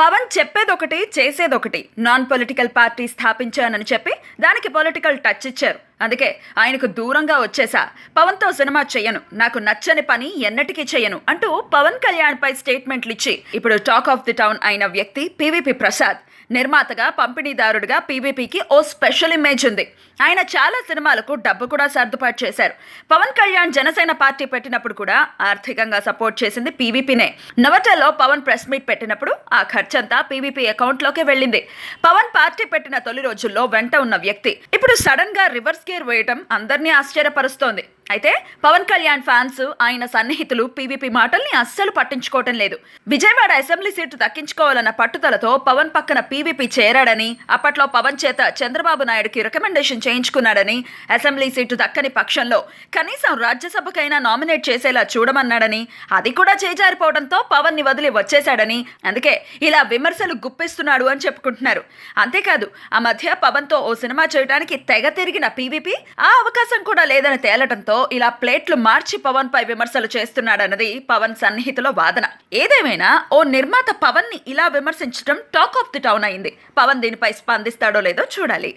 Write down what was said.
Pawan చెప్పేదొకటి చేసేదొకటి. Non political party స్థాపించానని చెప్పి దానికి political touch ఇచ్చారు. అందుకే ఆయనకు దూరంగా వచ్చేసా. పవన్తో సినిమా చెయ్యను, నాకు నచ్చని పని ఎన్నటికీ చెయ్యను అంటూ పవన్ కళ్యాణ్ పై స్టేట్మెంట్లు ఇచ్చి ఇప్పుడు టాక్ ఆఫ్ ది టౌన్ అయిన వ్యక్తి పీవీపీ ప్రసాద్. నిర్మాతగా, పంపిణీదారుడిగా పీవీపీకి ఓ స్పెషల్ ఇమేజ్ ఉంది. ఆయన చాలా సినిమాలకు డబ్బు కూడా సర్దుబాటు చేశారు. పవన్ కళ్యాణ్ జనసేన పార్టీ పెట్టినప్పుడు కూడా ఆర్థికంగా సపోర్ట్ చేసింది పీవీపీనే. నవటల్లో పవన్ ప్రెస్ మీట్ పెట్టినప్పుడు ఆ ఖర్చంతా పీవీపీ అకౌంట్లోకే వెళ్ళింది. పవన్ పార్టీ పెట్టిన తొలి రోజుల్లో వెంట ఉన్న వ్యక్తి ఇప్పుడు సడన్ గా రివర్స్ గేర్ వేయటం అందరినీ ఆశ్చర్యపరుస్తోంది. అయితే పవన్ కళ్యాణ్ ఫ్యాన్స్, ఆయన సన్నిహితులు పీవీపీ మాటల్ని అస్సలు పట్టించుకోవటం లేదు. విజయవాడ అసెంబ్లీ సీటు దక్కించుకోవాలన్న పట్టుదలతో పవన్ పక్కన పీవీపీ చేరాడని, అప్పట్లో పవన్ చేత చంద్రబాబు నాయుడుకి రికమెండేషన్ చేయించుకున్నాడని, అసెంబ్లీ సీటు దక్కని పక్షంలో కనీసం రాజ్యసభకైనా నామినేట్ చేసేలా చూడమన్నాడని, అది కూడా చేజారిపోవడంతో పవన్ ని వదిలి వచ్చేశాడని, అందుకే ఇలా విమర్శలు గుప్పిస్తున్నాడు అని చెప్పుకుంటున్నారు. అంతేకాదు, ఆ మధ్య పవన్ తో ఓ సినిమా చేయడానికి తెగ తిరిగిన పీవీపీ ఆ అవకాశం కూడా లేదని తేలటంతో ఇలా ప్లేట్లు మార్చి పవన్ పై విమర్శలు చేస్తున్నాడన్నది పవన్ సన్నిహితుల వాదన. ఏదేమైనా ఓ నిర్మాత పవన్ ని ఇలా విమర్శించడం టాక్ ఆఫ్ ది టౌన్ అయింది. పవన్ దీనిపై స్పందిస్తాడో లేదో చూడాలి.